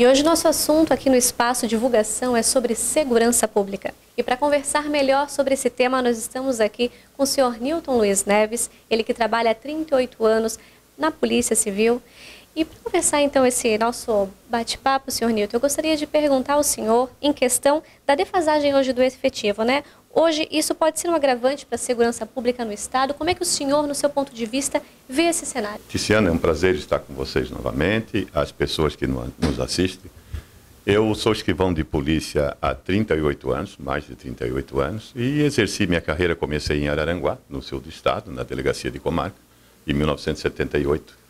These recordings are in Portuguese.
E hoje nosso assunto aqui no Espaço Divulgação é sobre segurança pública. E para conversar melhor sobre esse tema, nós estamos aqui com o senhor Nilton Luiz Neves, ele que trabalha há 38 anos na Polícia Civil. E para conversar então esse nosso bate-papo, senhor Nilton, eu gostaria de perguntar ao senhor em questão da defasagem hoje do efetivo, né? Hoje isso pode ser um agravante para a segurança pública no Estado. Como é que o senhor, no seu ponto de vista, vê esse cenário? Tiziana, é um prazer estar com vocês novamente, as pessoas que nos assistem. Eu sou escrivão de polícia há 38 anos, mais de 38 anos, e exerci minha carreira, comecei em Araranguá, no sul do estado, na delegacia de comarca, em 1978.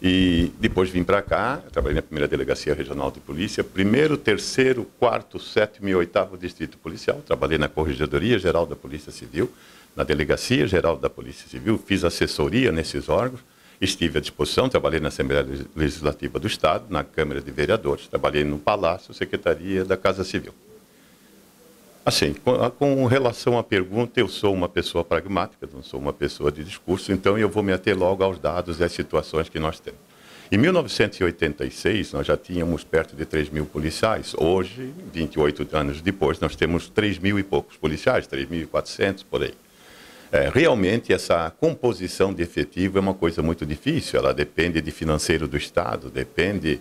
E depois vim para cá, trabalhei na primeira delegacia regional de polícia, primeiro, terceiro, quarto, sétimo e oitavo distrito policial. Trabalhei na Corregedoria Geral da Polícia Civil, na Delegacia Geral da Polícia Civil, fiz assessoria nesses órgãos, estive à disposição, trabalhei na Assembleia Legislativa do Estado, na Câmara de Vereadores, trabalhei no Palácio, Secretaria da Casa Civil. Assim, com relação à pergunta, eu sou uma pessoa pragmática, não sou uma pessoa de discurso, então eu vou me ater logo aos dados e às situações que nós temos. Em 1986, nós já tínhamos perto de 3 mil policiais. Hoje, 28 anos depois, nós temos 3 mil e poucos policiais, 3.400 por aí. Realmente, essa composição de efetivo é uma coisa muito difícil, ela depende de financeiro do Estado, depende,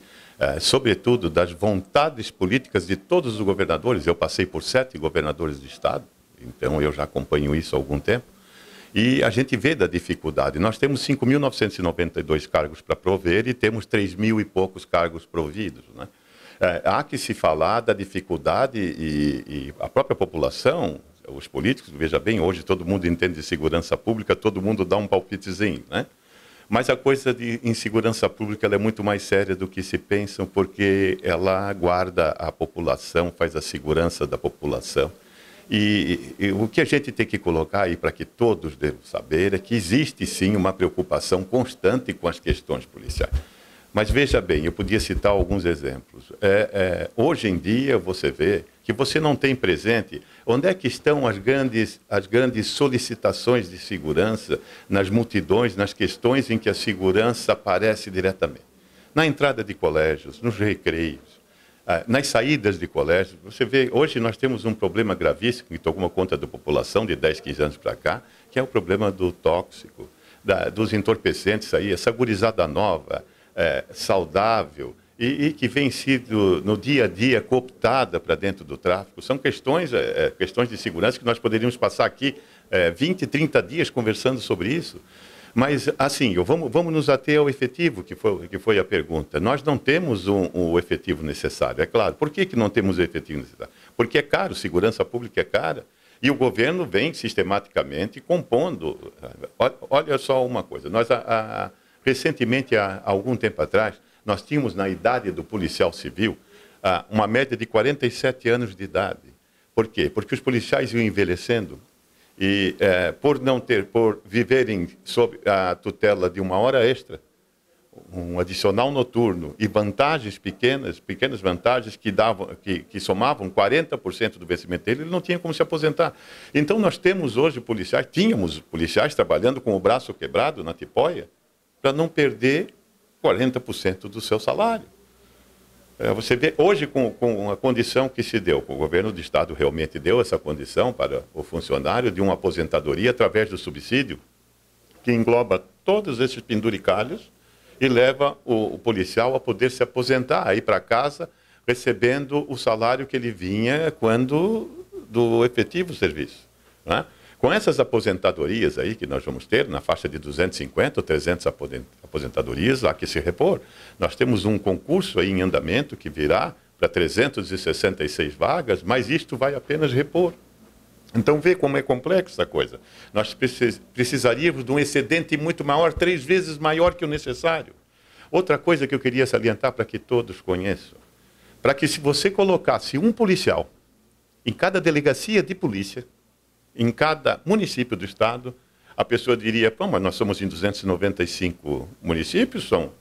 sobretudo, das vontades políticas de todos os governadores. Eu passei por 7 governadores de Estado, então eu já acompanho isso há algum tempo, e a gente vê da dificuldade. Nós temos 5.992 cargos para prover e temos 3 mil e poucos cargos providos, né? Há que se falar da dificuldade e a própria população, os políticos, veja bem, hoje todo mundo entende de segurança pública, todo mundo dá um palpitezinho, né? Mas a coisa de insegurança pública ela é muito mais séria do que se pensam, porque ela guarda a população, faz a segurança da população. E o que a gente tem que colocar aí para que todos devem saber é que existe sim uma preocupação constante com as questões policiais. Mas veja bem, eu podia citar alguns exemplos. Hoje em dia você vê que você não tem presente onde é que estão as grandes solicitações de segurança nas multidões, nas questões em que a segurança aparece diretamente. Na entrada de colégios, nos recreios, nas saídas de colégios. Você vê, hoje nós temos um problema gravíssimo que tomou conta da população de 10, 15 anos para cá, que é o problema do tóxico, dos entorpecentes aí, essa gurizada nova, saudável, e que vem sido no dia a dia cooptada para dentro do tráfico. São questões de segurança que nós poderíamos passar aqui 20, 30 dias conversando sobre isso. Mas, assim, vamos nos ater ao efetivo, que foi a pergunta. Nós não temos o efetivo necessário, é claro. Por que não temos o efetivo necessário? Porque é caro, segurança pública é cara. E o governo vem sistematicamente compondo. Olha só uma coisa, nós recentemente, há algum tempo atrás, nós tínhamos na idade do policial civil uma média de 47 anos de idade. Por quê? Porque os policiais iam envelhecendo e por viverem sob a tutela de uma hora extra, um adicional noturno e vantagens pequenas vantagens que somavam 40% do vencimento dele, ele não tinha como se aposentar. Então nós tínhamos policiais trabalhando com o braço quebrado na tipóia para não perder 40% do seu salário. Você vê, hoje, com a condição que se deu, o governo do Estado realmente deu essa condição para o funcionário de uma aposentadoria através do subsídio, que engloba todos esses penduricalhos e leva o policial a poder se aposentar, a ir para casa recebendo o salário que ele vinha do efetivo serviço, né? Com essas aposentadorias aí que nós vamos ter, na faixa de 250 ou 300 aposentadorias, há que se repor. Nós temos um concurso aí em andamento que virá para 366 vagas, mas isto vai apenas repor. Então vê como é complexa a coisa. Nós precisaríamos de um excedente muito maior, 3 vezes maior que o necessário. Outra coisa que eu queria salientar para que todos conheçam, para que se você colocasse um policial em cada delegacia de polícia, em cada município do Estado, a pessoa diria, pô, mas nós somos em 295 municípios, são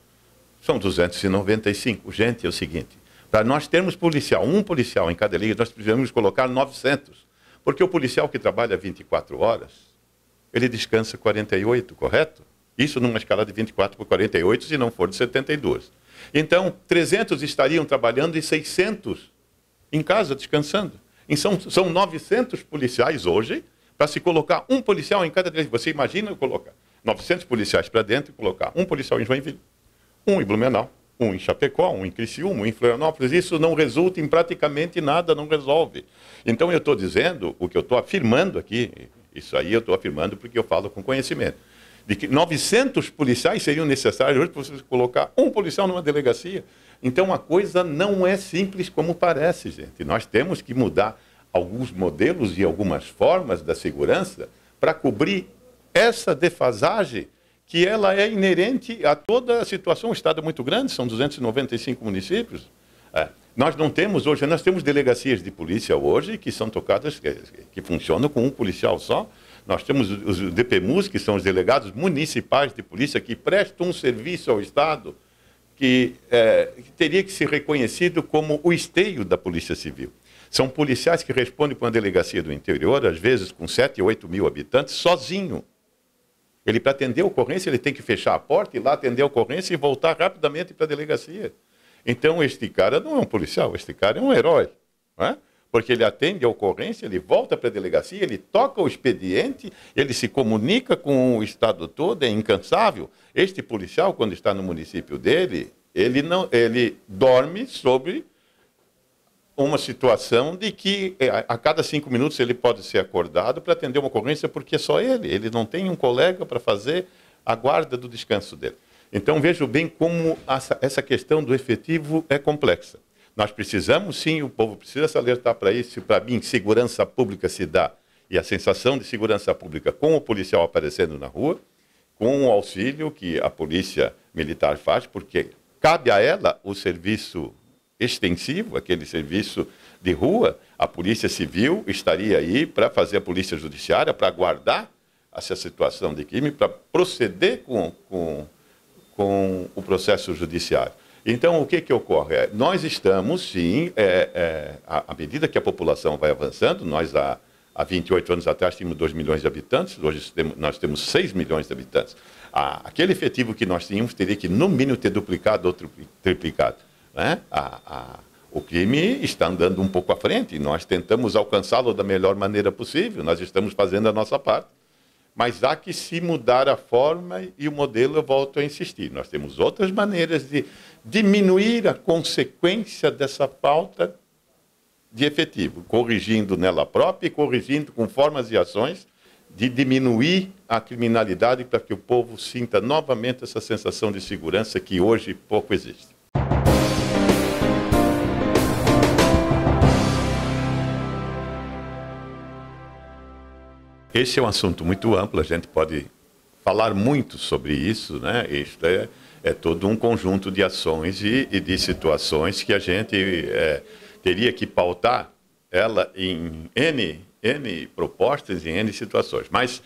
295. Gente, é o seguinte, para nós termos um policial em cada liga, nós precisamos colocar 900. Porque o policial que trabalha 24 horas, ele descansa 48, correto? Isso numa escala de 24 por 48, se não for de 72. Então, 300 estariam trabalhando e 600 em casa, descansando. E são 900 policiais hoje para se colocar um policial em cada delegacia. Você imagina colocar 900 policiais para dentro e colocar um policial em Joinville, um em Blumenau, um em Chapecó, um em Criciúma, um em Florianópolis. Isso não resulta em praticamente nada, não resolve. Então, eu estou dizendo, o que eu estou afirmando aqui, isso aí eu estou afirmando porque eu falo com conhecimento, de que 900 policiais seriam necessários hoje para você colocar um policial numa delegacia. Então, a coisa não é simples como parece, gente. Nós temos que mudar alguns modelos e algumas formas da segurança para cobrir essa defasagem que ela é inerente a toda a situação. O Estado é muito grande, são 295 municípios. Nós não temos hoje, nós temos delegacias de polícia hoje que são tocadas, que funcionam com um policial só. Nós temos os DPMUs, que são os delegados municipais de polícia, que prestam um serviço ao Estado que teria que ser reconhecido como o esteio da Polícia Civil. São policiais que respondem para uma delegacia do interior, às vezes com 7 ou 8 mil habitantes, sozinho. Ele, para atender a ocorrência, ele tem que fechar a porta, ir lá atender a ocorrência e voltar rapidamente para a delegacia. Então, este cara não é um policial, este cara é um herói, não é? Porque ele atende a ocorrência, ele volta para a delegacia, ele toca o expediente, ele se comunica com o Estado todo, é incansável. Este policial, quando está no município dele, ele dorme sobre uma situação de que a cada 5 minutos ele pode ser acordado para atender uma ocorrência, porque é só ele não tem um colega para fazer a guarda do descanso dele. Então, vejo bem como essa questão do efetivo é complexa. Nós precisamos, sim, o povo precisa se alertar para isso. Para mim, segurança pública se dá, e a sensação de segurança pública com o policial aparecendo na rua, com o auxílio que a polícia militar faz, porque cabe a ela o serviço extensivo, aquele serviço de rua. A Polícia Civil estaria aí para fazer a Polícia Judiciária, para guardar essa situação de crime, para proceder com o processo judiciário. Então, o que ocorre? Nós estamos, sim, à medida que a população vai avançando, nós há 28 anos atrás tínhamos 2 milhões de habitantes, hoje nós temos 6 milhões de habitantes. Aquele efetivo que nós tínhamos teria que, no mínimo, ter duplicado ou triplicado. Né? O crime está andando um pouco à frente e nós tentamos alcançá-lo da melhor maneira possível, nós estamos fazendo a nossa parte. Mas há que se mudar a forma e o modelo, eu volto a insistir. Nós temos outras maneiras de diminuir a consequência dessa falta de efetivo, corrigindo nela própria e corrigindo com formas e ações de diminuir a criminalidade para que o povo sinta novamente essa sensação de segurança que hoje pouco existe. Esse é um assunto muito amplo, a gente pode falar muito sobre isso, né? Isto é todo um conjunto de ações e de situações que a gente teria que pautar ela em N propostas, em N situações. Mas,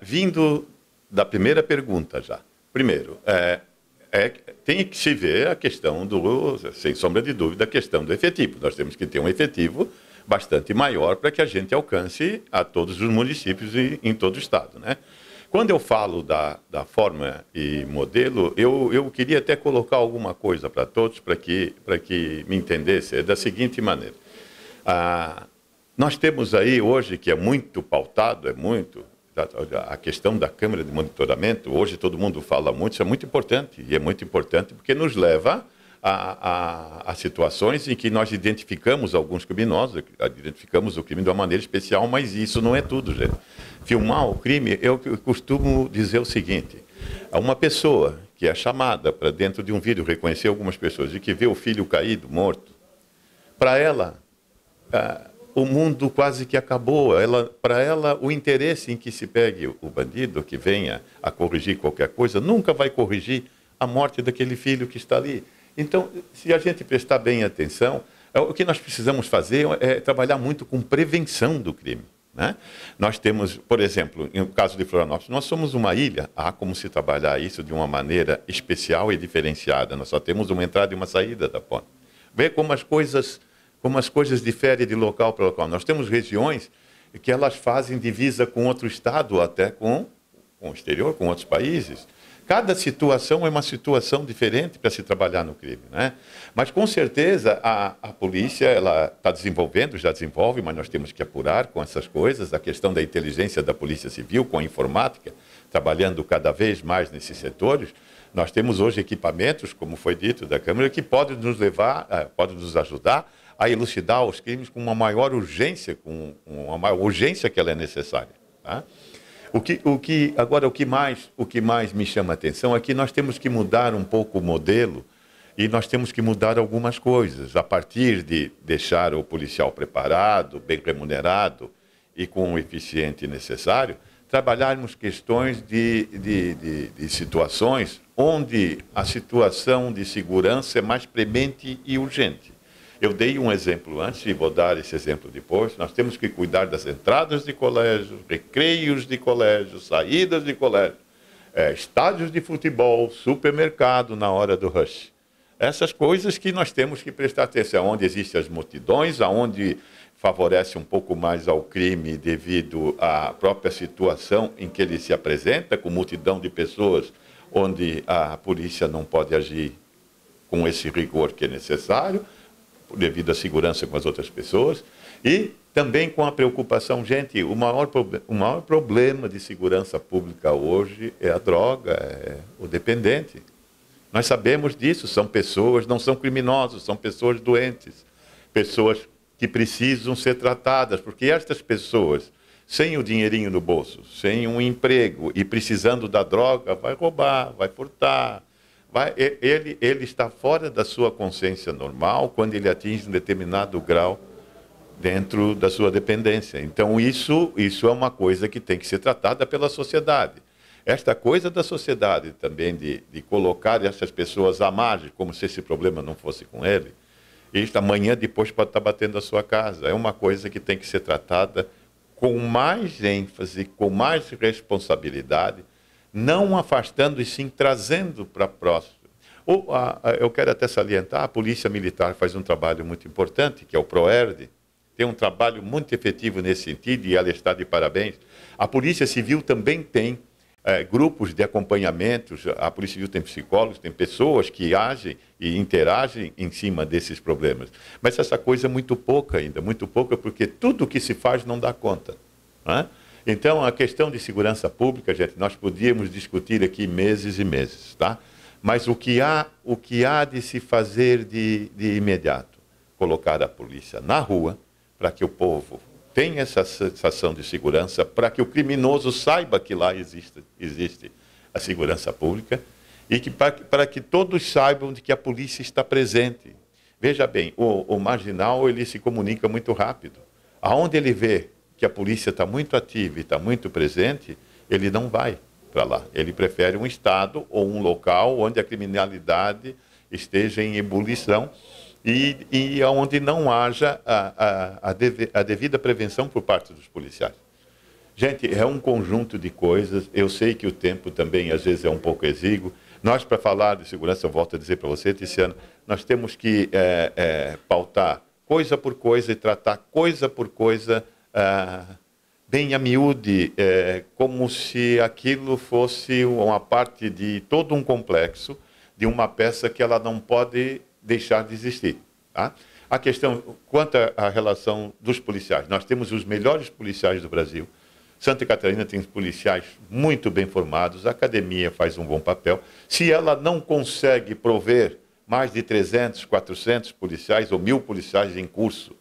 vindo da primeira pergunta já, primeiro, tem que se ver a questão sem sombra de dúvida, a questão do efetivo. Nós temos que ter um efetivo bastante maior para que a gente alcance a todos os municípios e em todo o estado, né? Quando eu falo da forma e modelo, eu queria até colocar alguma coisa para todos, para que me entendesse, da seguinte maneira. Nós temos aí hoje, que é muito pautado, a questão da câmara de monitoramento, hoje todo mundo fala muito, isso é muito importante, e é muito importante porque nos leva a situações em que nós identificamos alguns criminosos, identificamos o crime de uma maneira especial, mas isso não é tudo, gente. Filmar o crime, eu costumo dizer o seguinte, uma pessoa que é chamada para dentro de um vídeo reconhecer algumas pessoas e que vê o filho caído, morto, para ela, o mundo quase que acabou. Para ela, o interesse em que se pegue o bandido, que venha a corrigir qualquer coisa, nunca vai corrigir a morte daquele filho que está ali. Então, se a gente prestar bem atenção, o que nós precisamos fazer é trabalhar muito com prevenção do crime, né? Nós temos, por exemplo, no caso de Florianópolis, nós somos uma ilha, há como se trabalhar isso de uma maneira especial e diferenciada. Nós só temos uma entrada e uma saída da ponte. Vê como as coisas diferem de local para local. Nós temos regiões que elas fazem divisa com outro estado, até com o exterior, com outros países. Cada situação é uma situação diferente para se trabalhar no crime, né? Mas, com certeza, a polícia ela está desenvolvendo, já desenvolve, mas nós temos que apurar com essas coisas. A questão da inteligência da Polícia Civil, com a informática, trabalhando cada vez mais nesses setores. Nós temos hoje equipamentos, como foi dito da Câmara, que podem nos levar, podem nos ajudar a elucidar os crimes com uma maior urgência, com uma maior urgência que ela é necessária, tá? Agora, o que mais me chama a atenção é que nós temos que mudar um pouco o modelo e nós temos que mudar algumas coisas, a partir de deixar o policial preparado, bem remunerado e com o eficiente necessário, trabalharmos questões de situações onde a situação de segurança é mais premente e urgente. Eu dei um exemplo antes e vou dar esse exemplo depois. Nós temos que cuidar das entradas de colégios, recreios de colégios, saídas de colégio, estádios de futebol, supermercado na hora do rush. Essas coisas que nós temos que prestar atenção, onde existem as multidões, aonde favorece um pouco mais ao crime devido à própria situação em que ele se apresenta, com multidão de pessoas, onde a polícia não pode agir com esse rigor que é necessário, devido à segurança com as outras pessoas, e também com a preocupação, gente, o maior problema de segurança pública hoje é a droga, é o dependente. Nós sabemos disso, são pessoas, não são criminosos, são pessoas doentes, pessoas que precisam ser tratadas, porque estas pessoas, sem o dinheirinho no bolso, sem um emprego e precisando da droga, vai roubar, vai furtar. Ele está fora da sua consciência normal quando ele atinge um determinado grau dentro da sua dependência. Então, isso é uma coisa que tem que ser tratada pela sociedade. Esta coisa da sociedade também de colocar essas pessoas à margem, como se esse problema não fosse com ele, e amanhã depois pode estar batendo a sua casa. É uma coisa que tem que ser tratada com mais ênfase, com mais responsabilidade, não afastando e sim trazendo para próximo. Eu quero até salientar, a Polícia Militar faz um trabalho muito importante, que é o PROERD, tem um trabalho muito efetivo nesse sentido e ela está de parabéns. A Polícia Civil também tem grupos de acompanhamento, a Polícia Civil tem psicólogos, tem pessoas que agem e interagem em cima desses problemas. Mas essa coisa é muito pouca ainda, muito pouca, porque tudo o que se faz não dá conta, né? Então, a questão de segurança pública, gente, nós podíamos discutir aqui meses e meses, tá? Mas o que há de se fazer de imediato? Colocar a polícia na rua, para que o povo tenha essa sensação de segurança, para que o criminoso saiba que lá existe a segurança pública, e para que todos saibam de que a polícia está presente. Veja bem, o marginal ele se comunica muito rápido. Aonde ele vê que a polícia está muito ativa e está muito presente, ele não vai para lá. Ele prefere um estado ou um local onde a criminalidade esteja em ebulição e onde não haja a devida prevenção por parte dos policiais. Gente, é um conjunto de coisas. Eu sei que o tempo também, às vezes, é um pouco exíguo. Nós, para falar de segurança, eu volto a dizer para você, Tiziana, nós temos que pautar coisa por coisa e tratar coisa por coisa bem a miúde, como se aquilo fosse uma parte de todo um complexo, de uma peça que ela não pode deixar de existir. Tá? A questão, quanto à relação dos policiais, nós temos os melhores policiais do Brasil. Santa Catarina tem policiais muito bem formados, a academia faz um bom papel. Se ela não consegue prover mais de 300, 400 policiais ou 1.000 policiais em curso,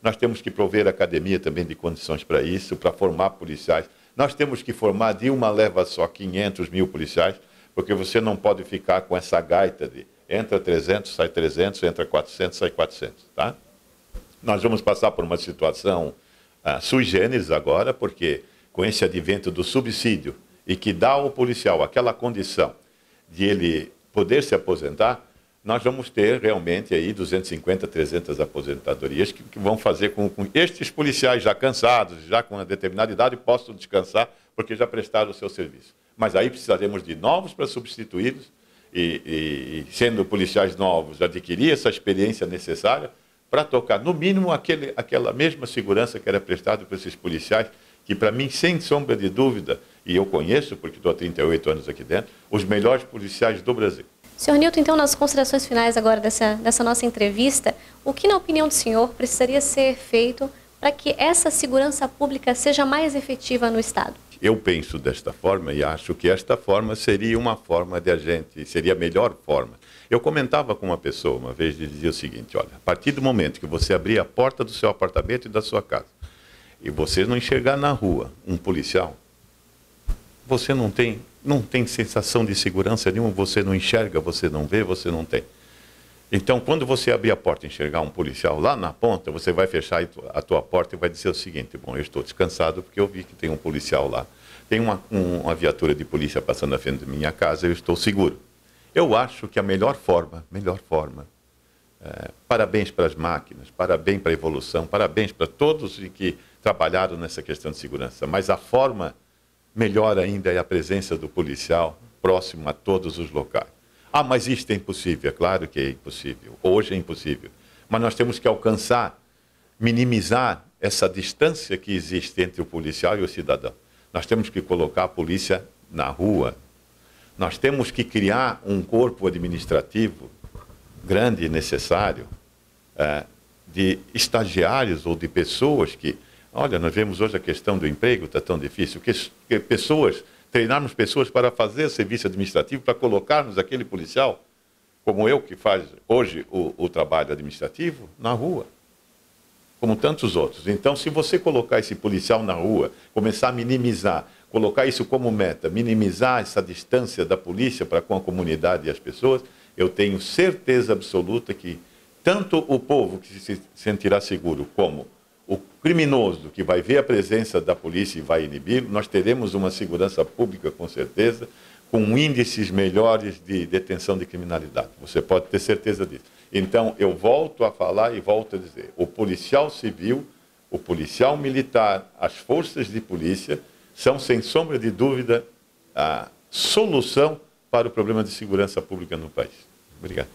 nós temos que prover a academia também de condições para isso, para formar policiais. Nós temos que formar de uma leva só 500, 1.000 policiais, porque você não pode ficar com essa gaita de entra 300, sai 300, entra 400, sai 400. Tá? Nós vamos passar por uma situação sui generis agora, porque com esse advento do subsídio e que dá ao policial aquela condição de ele poder se aposentar, nós vamos ter realmente aí 250, 300 aposentadorias que vão fazer com que estes policiais já cansados, já com uma determinada idade, possam descansar porque já prestaram o seu serviço. Mas aí precisaremos de novos para substituí-los e sendo policiais novos, adquirir essa experiência necessária para tocar, no mínimo, aquela mesma segurança que era prestada para esses policiais, que para mim, sem sombra de dúvida, e eu conheço, porque estou há 38 anos aqui dentro, os melhores policiais do Brasil. Senhor Nilton, então, nas considerações finais agora dessa nossa entrevista, o que, na opinião do senhor, precisaria ser feito para que essa segurança pública seja mais efetiva no Estado? Eu penso desta forma e acho que esta forma seria uma forma de a gente, seria a melhor forma. Eu comentava com uma pessoa uma vez e dizia o seguinte, olha, a partir do momento que você abrir a porta do seu apartamento e da sua casa, e você não enxergar na rua um policial, você não tem sensação de segurança nenhuma, você não enxerga, você não vê, você não tem. Então, quando você abrir a porta e enxergar um policial lá na ponta, você vai fechar a tua porta e vai dizer o seguinte, bom, eu estou descansado porque eu vi que tem um policial lá. Tem uma viatura de polícia passando na frente da minha casa, eu estou seguro. Eu acho que a melhor forma, parabéns para as máquinas, parabéns para a evolução, parabéns para todos que trabalharam nessa questão de segurança, mas a forma melhor ainda é a presença do policial próximo a todos os locais. Ah, mas isto é impossível. É claro que é impossível. Hoje é impossível. Mas nós temos que alcançar, minimizar essa distância que existe entre o policial e o cidadão. Nós temos que colocar a polícia na rua. Nós temos que criar um corpo administrativo grande e necessário de estagiários ou de pessoas que... Olha, nós vemos hoje a questão do emprego, está tão difícil, que treinarmos pessoas para fazer serviço administrativo, para colocarmos aquele policial, como eu, que faz hoje o trabalho administrativo, na rua, como tantos outros. Então, se você colocar esse policial na rua, começar a minimizar, colocar isso como meta, minimizar essa distância da polícia para com a comunidade e as pessoas, eu tenho certeza absoluta que tanto o povo que se sentirá seguro como o criminoso que vai ver a presença da polícia e vai inibir, nós teremos uma segurança pública, com certeza, com índices melhores de detenção de criminalidade. Você pode ter certeza disso. Então, eu volto a falar e volto a dizer, o policial civil, o policial militar, as forças de polícia, são, sem sombra de dúvida, a solução para o problema de segurança pública no país. Obrigado.